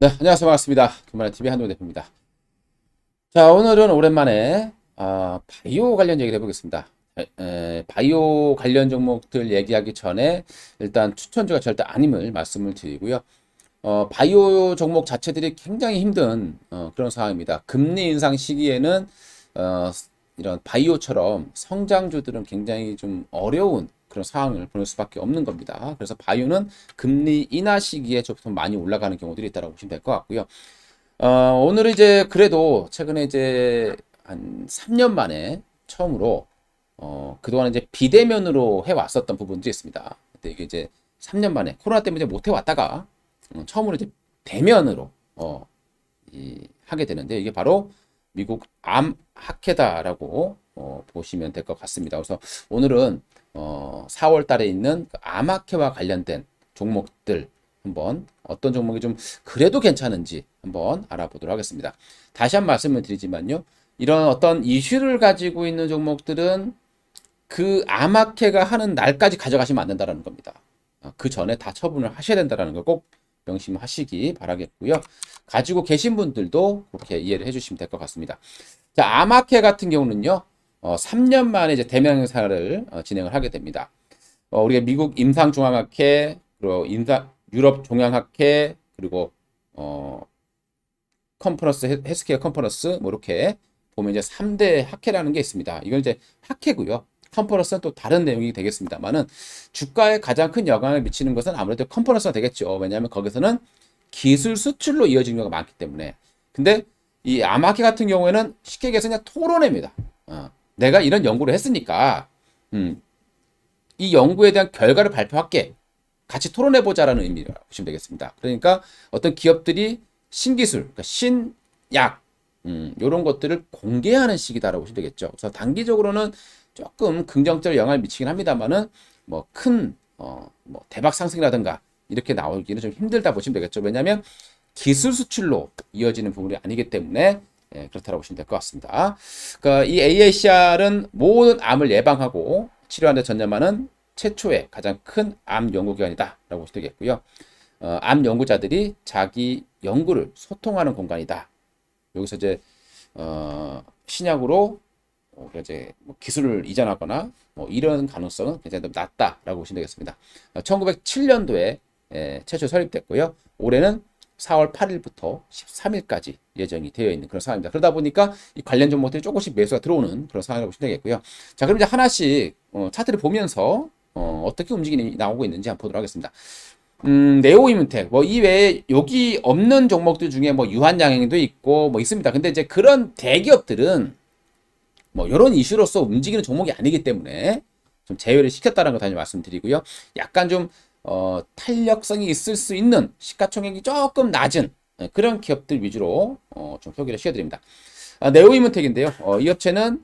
네, 안녕하세요. 반갑습니다. 금만의 TV 한동훈 대표입니다. 자, 오늘은 오랜만에 바이오 관련 얘기를 해보겠습니다. 바이오 관련 종목들 얘기하기 전에 일단 추천주가 절대 아님을 말씀을 드리고요. 바이오 종목 자체들이 굉장히 힘든 그런 상황입니다. 금리 인상 시기에는 어, 이런 바이오처럼 성장주들은 굉장히 좀 어려운 그런 상황을 보낼 수밖에 없는 겁니다. 그래서 바이오는 금리 인하 시기에 좀 많이 올라가는 경우들이 있다고 보시면 될 것 같고요. 오늘은 이제 그래도 최근에 이제 한 3년 만에 처음으로 그동안 이제 비대면으로 해왔었던 부분들이 있습니다. 근데 이게 이제 3년 만에 코로나 때문에 못 해왔다가 처음으로 이제 대면으로 하게 되는데 이게 바로 미국 암 학회다라고 보시면 될 것 같습니다. 그래서 오늘은 4월 달에 있는 그 암학회와 관련된 종목들 한번 어떤 종목이 좀 그래도 괜찮은지 한번 알아보도록 하겠습니다. 다시 한 말씀을 드리지만요. 이런 어떤 이슈를 가지고 있는 종목들은 그 암학회가 하는 날까지 가져가시면 안 된다는 겁니다. 그 전에 다 처분을 하셔야 된다는 걸 꼭 명심하시기 바라겠고요. 가지고 계신 분들도 그렇게 이해를 해주시면 될 것 같습니다. 자, 암학회 같은 경우는요. 3년 만에 이제 대면 행사를 진행을 하게 됩니다. 우리가 미국 임상종양학회, 그리고 유럽 종양학회, 그리고 컨퍼런스, 헬스케어 컨퍼런스, 뭐 이렇게 보면 이제 3대 학회라는 게 있습니다. 이건 이제 학회고요. 컨퍼런스는 또 다른 내용이 되겠습니다만은 주가에 가장 큰 영향을 미치는 것은 아무래도 컨퍼런스가 되겠죠. 왜냐하면 거기서는 기술 수출로 이어지는 경우가 많기 때문에. 근데 이 암학회 같은 경우에는 쉽게 얘기해서 그냥 토론회입니다. 내가 이런 연구를 했으니까 이 연구에 대한 결과를 발표할게. 같이 토론해보자라는 의미로 보시면 되겠습니다. 그러니까 어떤 기업들이 신기술, 그러니까 신약, 이런 것들을 공개하는 시기다라고 보시면 되겠죠. 그래서 단기적으로는 조금 긍정적 영향을 미치긴 합니다만은 뭐 큰, 뭐 대박 상승이라든가 이렇게 나오기는 좀 힘들다 보시면 되겠죠. 왜냐하면 기술 수출로 이어지는 부분이 아니기 때문에 그렇다고 보시면 될 것 같습니다. 그러니까 이 AACR은 모든 암을 예방하고 치료하는 데 전념하는 최초의 가장 큰 암 연구기관이다라고 보시면 되겠고요. 암 연구자들이 자기 연구를 소통하는 공간이다. 여기서 이제 신약으로 이제 뭐 기술을 이전하거나 뭐 이런 가능성은 굉장히 낮다라고 보시면 되겠습니다. 1907년도에 최초 설립됐고요. 올해는 4월 8일부터 13일까지 예정이 되어 있는 그런 상황입니다. 그러다 보니까 이 관련 종목들이 조금씩 매수가 들어오는 그런 상황이라고 보시면 되겠고요. 자, 그럼 이제 하나씩 차트를 보면서 어떻게 움직임이 나오고 있는지 한번 보도록 하겠습니다. 네오이문텍 뭐 이외에 여기 없는 종목들 중에 뭐 유한양행도 있고 뭐 있습니다. 근데 이제 그런 대기업들은 뭐 이런 이슈로서 움직이는 종목이 아니기 때문에 좀 제외를 시켰다는 거 다시 말씀드리고요. 약간 좀 탄력성이 있을 수 있는 시가총액이 조금 낮은 그런 기업들 위주로 좀 소개를 시켜드립니다. 네오이문텍인데요. 이 업체는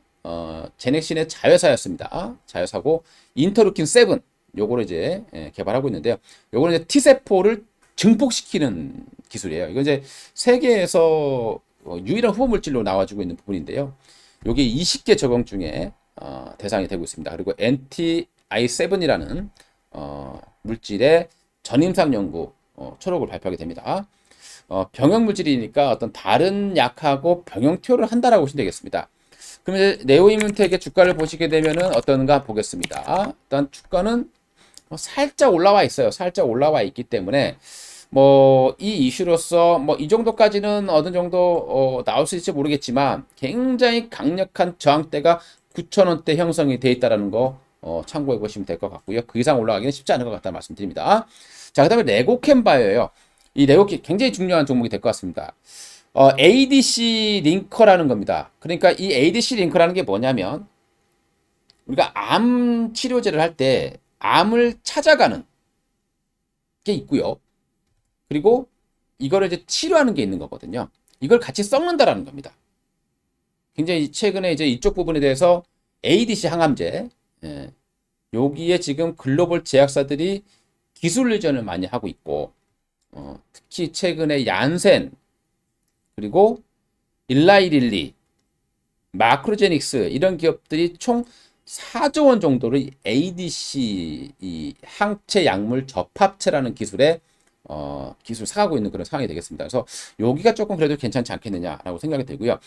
제넥신의 자회사였습니다. 자회사고 인터루킨 7 요거를 이제 개발하고 있는데요. 요거는 이제 T세포를 증폭시키는 기술이에요. 이건 이제 세계에서 유일한 후보 물질로 나와주고 있는 부분인데요. 요게 20개 적용 중에 대상이 되고 있습니다. 그리고 NTI7이라는 물질의 전임상 연구 초록을 발표하게 됩니다. 병용 물질이니까 어떤 다른 약하고 병용 투여를 한다라고 보시면 되겠습니다. 그럼 이제 네오이문텍의 주가를 보시게 되면은 어떤가 보겠습니다. 일단 주가는 살짝 올라와 있어요. 살짝 올라와 있기 때문에 뭐 이 이슈로서 뭐 이 정도까지는 어느 정도 나올 수 있을지 모르겠지만 굉장히 강력한 저항대가 9,000원대 형성이 돼 있다라는 거 참고해 보시면 될 것 같고요. 그 이상 올라가기는 쉽지 않을 것 같다는 말씀드립니다. 자, 그다음에 레고캠바이오예요. 이 레고캠 굉장히 중요한 종목이 될 것 같습니다. ADC 링커라는 겁니다. 그러니까 이 ADC 링커라는 게 뭐냐면 우리가 암 치료제를 할 때 암을 찾아가는 게 있고요. 그리고 이거를 이제 치료하는 게 있는 거거든요. 이걸 같이 섞는다라는 겁니다. 굉장히 최근에 이제 이쪽 부분에 대해서 ADC 항암제, 여기에 지금 글로벌 제약사들이 기술 이전을 많이 하고 있고, 특히 최근에 얀센, 그리고 일라이릴리, 마크로제닉스 이런 기업들이 총 4조 원 정도를 ADC 이 항체 약물 접합체라는 기술에 기술 사가고 있는 그런 상황이 되겠습니다. 그래서 여기가 조금 그래도 괜찮지 않겠느냐라고 생각이 들고요.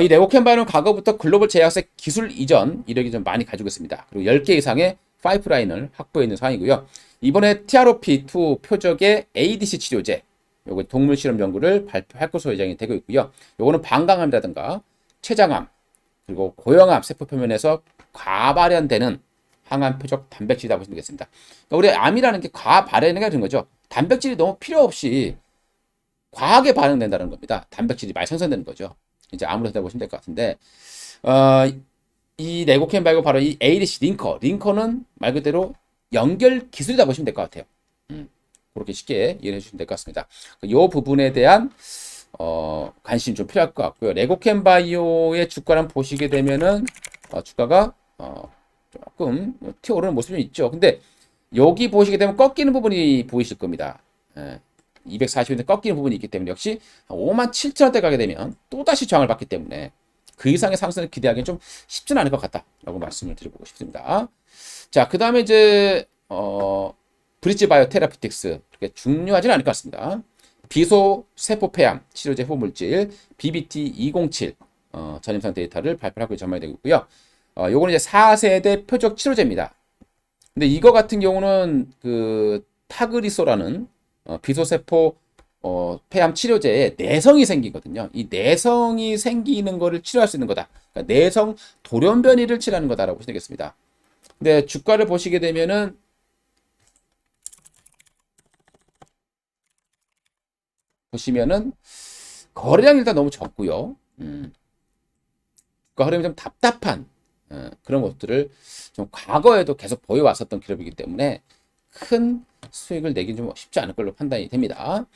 이 레고캔바이오는 과거부터 글로벌 제약사 기술 이전 이력이 좀 많이 가지고 있습니다. 그리고 10개 이상의 파이프라인을 확보해 있는 상황이고요. 이번에 TROP2 표적의 ADC 치료제, 요거 동물 실험 연구를 발표할 것으로 예정이 되고 있고요. 요거는 방광암이라든가 췌장암, 그리고 고형암 세포 표면에서 과발현되는 항암 표적 단백질이라고 보시면 되겠습니다. 그러니까 우리 암이라는 게 과발현이 되는 거죠. 단백질이 너무 필요 없이 과하게 반응된다는 겁니다. 단백질이 많이 생성되는 거죠. 이제 암으로 생각해 보시면 될 것 같은데, 이 레고캔 말고 바로 이 ADC 링커는 말 그대로 연결 기술이다 보시면 될 것 같아요. 그렇게 쉽게 이해해 주시면 될 것 같습니다. 이 부분에 대한 관심이 좀 필요할 것 같고요. 레고캔 바이오의 주가를 보시게 되면은 주가가 조금 튀어오르는 모습이 있죠. 근데 여기 보시게 되면 꺾이는 부분이 보이실 겁니다. 240인데 꺾이는 부분이 있기 때문에 역시 57,000원대 가게 되면 또다시 저항을 받기 때문에 그 이상의 상승을 기대하기는 좀 쉽지는 않을 것 같다라고 말씀을 드리고 싶습니다. 자, 그 다음에 이제 브릿지 바이오 테라피틱스, 그렇게 중요하지는 않을 것 같습니다. 비소 세포 폐암 치료제 후보물질 BBT207 전임상 데이터를 발표하고 전망이 되고 있고요. 요거는 이제 4세대 표적 치료제입니다. 근데 이거 같은 경우는 그 타그리소라는 비소세포 폐암 치료제에 내성이 생기거든요. 이 내성이 생기는 거를 치료할 수 있는 거다. 그러니까 내성 돌연변이를 치료하는 거다라고 보시면 되겠습니다. 근데 주가를 보시게 되면은 거래량이 일단 너무 적고요. 주가 흐름이 좀 답답한 그런 것들을 좀 과거에도 계속 보여왔었던 기업이기 때문에 큰 수익을 내긴 좀 쉽지 않을 걸로 판단이 됩니다.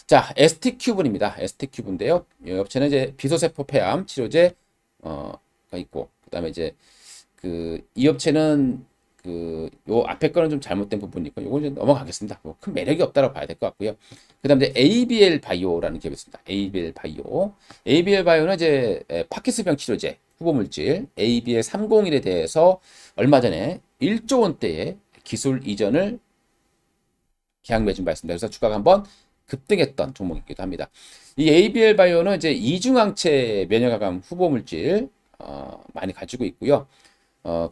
자, ST큐브입니다. ST큐브인데요. 이 업체는 이제 비소세포 폐암 치료제가 있고, 그다음에 이제 이 업체는 요 앞에 거는 좀 잘못된 부분이 있고, 요건 좀 넘어가겠습니다. 뭐 큰 매력이 없다고 봐야 될 것 같고요. 그다음에 이제 ABL 바이오라는 기업이 있습니다. ABL 바이오. ABL 바이오는 이제 파킨슨병 치료제 후보물질 ABL 301에 대해서 얼마 전에 1조 원대의 기술 이전을 계약 맺은 바 있습니다. 그래서 주가가 한번 급등했던 종목이기도 합니다. 이 ABL 바이오는 이제 이중항체 면역암 후보물질 많이 가지고 있고요.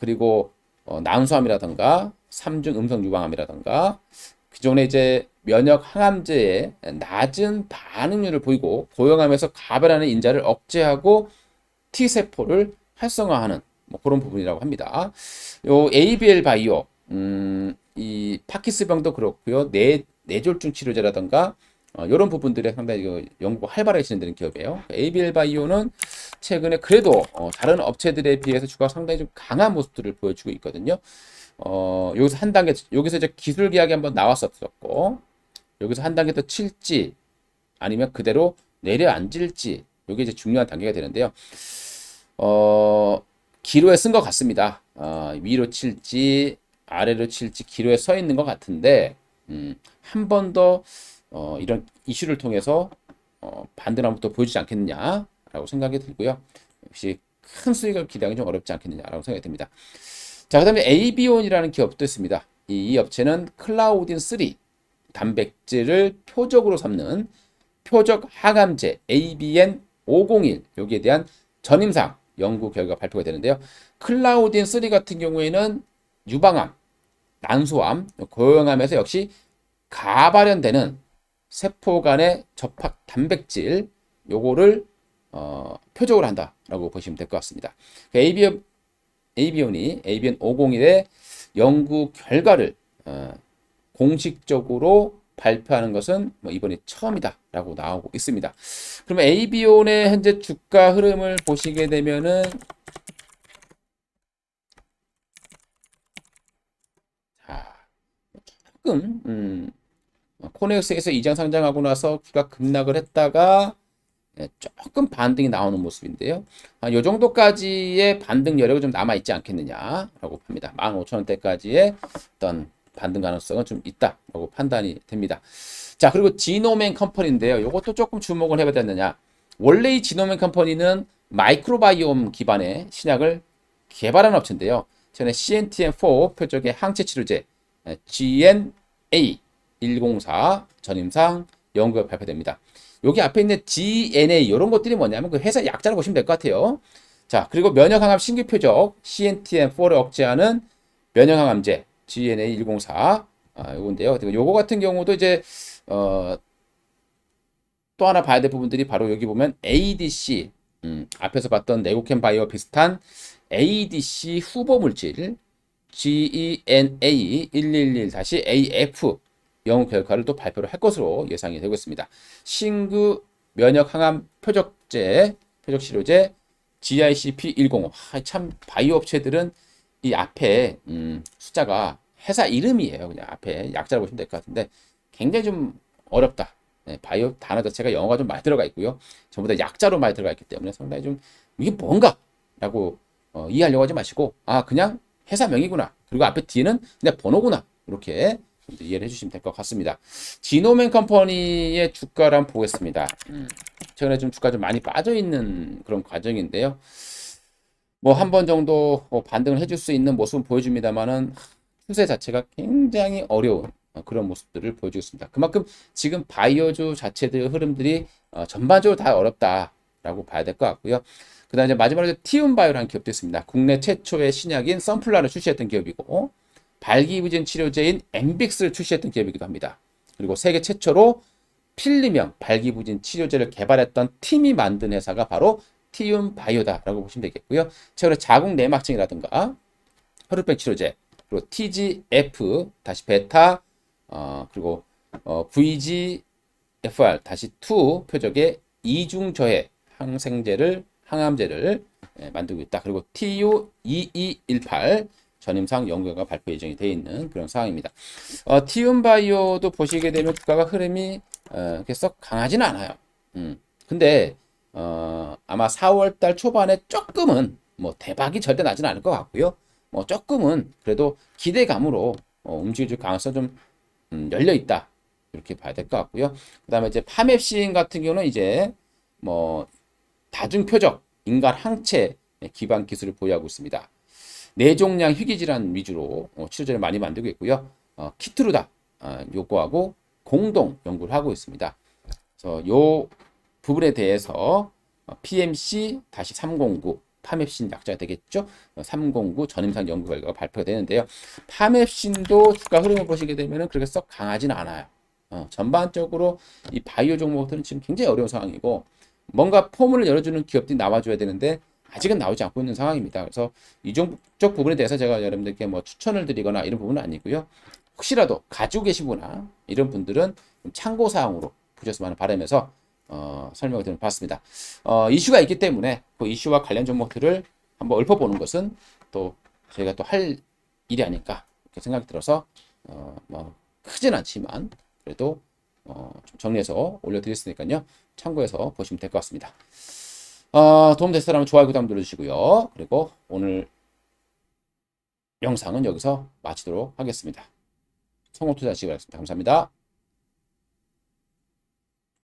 그리고 난소암이라든가 3중 음성 유방암이라든가 기존에 이제 면역 항암제에 낮은 반응률을 보이고 고형암에서 가변하는 인자를 억제하고 T세포를 활성화하는 뭐 그런 부분이라고 합니다. 요 ABL 바이오 이 파킨슨병도 그렇고요. 뇌졸중 치료제라든가 이런 부분들에 상당히 연구가 활발하게 진행되는 기업이에요. ABL 바이오는 최근에 그래도 다른 업체들에 비해서 주가가 상당히 좀 강한 모습들을 보여주고 있거든요. 여기서 한 단계, 여기서 이제 기술 계약이 한번 나왔었고, 여기서 한 단계 더 칠지 아니면 그대로 내려앉을지, 이게 이제 중요한 단계가 되는데요. 기로에 쓴 것 같습니다. 위로 칠지 아래로 칠지 기로에 서 있는 것 같은데 한 번 더 이런 이슈를 통해서 반등을 한번 또 보여주지 않겠느냐라고 생각이 들고요. 역시 큰 수익을 기대하기 좀 어렵지 않겠느냐라고 생각이 듭니다. 자, 그 다음에 AB온이라는 기업도 있습니다. 이 업체는 클라우딘3 단백질을 표적으로 삼는 표적 항암제 ABN501 여기에 대한 전임상 연구 결과 발표가 되는데요. 클라우딘3 같은 경우에는 유방암, 난소암, 고형암에서 역시 가발현되는 세포 간의 접합 단백질 요거를 표적으로 한다라고 보시면 될 것 같습니다. AB온이 ABN501의 연구 결과를 공식적으로 발표하는 것은 뭐 이번이 처음이다라고 나오고 있습니다. 그러면 AB온의 현재 주가 흐름을 보시게 되면은 조금 코넥스에서 이장 상장하고 나서 주가 급락을 했다가 조금 반등이 나오는 모습인데요. 이 정도까지의 반등 여력이 좀 남아있지 않겠느냐라고 봅니다. 15,000원대까지의 어떤 반등 가능성은 좀 있다라고 판단이 됩니다. 자, 그리고 지노맨 컴퍼니인데요. 이것도 조금 주목을 해봐야 되느냐. 원래 이 지노맨 컴퍼니는 마이크로바이옴 기반의 신약을 개발한 업체인데요. 전에 CNTM4 표적의 항체 치료제 GNA 104 전임상 연구가 발표됩니다. 여기 앞에 있는 GNA 이런 것들이 뭐냐면 그 회사 약자로 보시면 될 것 같아요. 자, 그리고 면역항암 신규 표적 CNTM4를 억제하는 면역항암제 GNA 104 요건데요. 그리고 요거 같은 경우도 이제 또 하나 봐야 될 부분들이 바로 여기 보면 ADC 앞에서 봤던 네고캠 바이오 비슷한 ADC 후보 물질 GENA 111-AF 연구 결과를 또 발표를 할 것으로 예상이 되고 있습니다. 신규 면역 항암 표적제, 표적 치료제 GICP105. 참 바이오 업체들은 이 앞에 숫자가 회사 이름이에요. 그냥 앞에 약자로 보시면 될 것 같은데 굉장히 좀 어렵다. 네, 바이오 단어 자체가 영어가 좀 많이 들어가 있고요. 전부 다 약자로 많이 들어가 있기 때문에 상당히 좀 이게 뭔가 라고 이해하려고 하지 마시고 그냥 회사명이구나. 그리고 앞에 뒤에는 그냥 번호구나. 이렇게 이해를 해주시면 될 것 같습니다. 지노맨 컴퍼니의 주가를 한번 보겠습니다. 최근에 좀 주가 좀 많이 빠져 있는 그런 과정인데요. 뭐 한 번 정도 반등을 해줄 수 있는 모습은 보여줍니다만은 추세 자체가 굉장히 어려운 그런 모습들을 보여주고 있습니다. 그만큼 지금 바이오주 자체들의 흐름들이 전반적으로 다 어렵다라고 봐야 될 것 같고요. 그 다음에 마지막으로 티움바이오라는 기업도 있습니다. 국내 최초의 신약인 선플라를 출시했던 기업이고 발기부전 치료제인 엠빅스를 출시했던 기업이기도 합니다. 그리고 세계 최초로 필름형 발기부전 치료제를 개발했던 팀이 만든 회사가 바로 티움바이오다라고 보시면 되겠고요. 최근에 자궁 내막증이라든가 혈우병 치료제, 그리고 TGF 다시 베타, 그리고 VGFR-2 표적의 이중저해 항암제를 만들고 있다. 그리고 TU2218 전임상 연구가 발표 예정이 되어 있는 그런 상황입니다. 티움바이오도 보시게 되면 주가가 흐름이 썩 강하지는 않아요. 근데 아마 4월달 초반에 조금은 뭐 대박이 절대 나지는 않을 것 같고요. 뭐 조금은 그래도 기대감으로 움직여줄 가능성이 좀 열려 있다. 이렇게 봐야 될 것 같고요. 그다음에 이제 파맵신 같은 경우는 이제 뭐 다중표적 인간 항체 기반 기술을 보유하고 있습니다. 뇌종양 희귀질환 위주로 치료제를 많이 만들고 있고요. 키트루다 요거하고 공동 연구를 하고 있습니다. 그래서 요 부분에 대해서 PMC-309 파맵신 약자가 되겠죠. 309 전임상 연구 결과가 발표가 되는데요. 파맵신도 주가 흐름을 보시게 되면 그렇게 썩 강하지는 않아요. 전반적으로 이 바이오 종목들은 지금 굉장히 어려운 상황이고 뭔가 포문을 열어주는 기업들이 나와줘야 되는데 아직은 나오지 않고 있는 상황입니다. 그래서 이쪽 부분에 대해서 제가 여러분들께 뭐 추천을 드리거나 이런 부분은 아니고요. 혹시라도 가지고 계시거나 이런 분들은 참고 사항으로 보셨으면 바라면서 설명을 드려 봤습니다. 이슈가 있기 때문에 그 이슈와 관련 종목들을 한번 읊어보는 것은 또 저희가 또 할 일이 아닐까 이렇게 생각이 들어서 뭐 크진 않지만 그래도 좀 정리해서 올려드렸으니까요. 참고해서 보시면 될 것 같습니다. 도움 됐다면 좋아요, 구독 눌러주시고요. 그리고 오늘 영상은 여기서 마치도록 하겠습니다. 성공투자하시기 바랍니다. 감사합니다.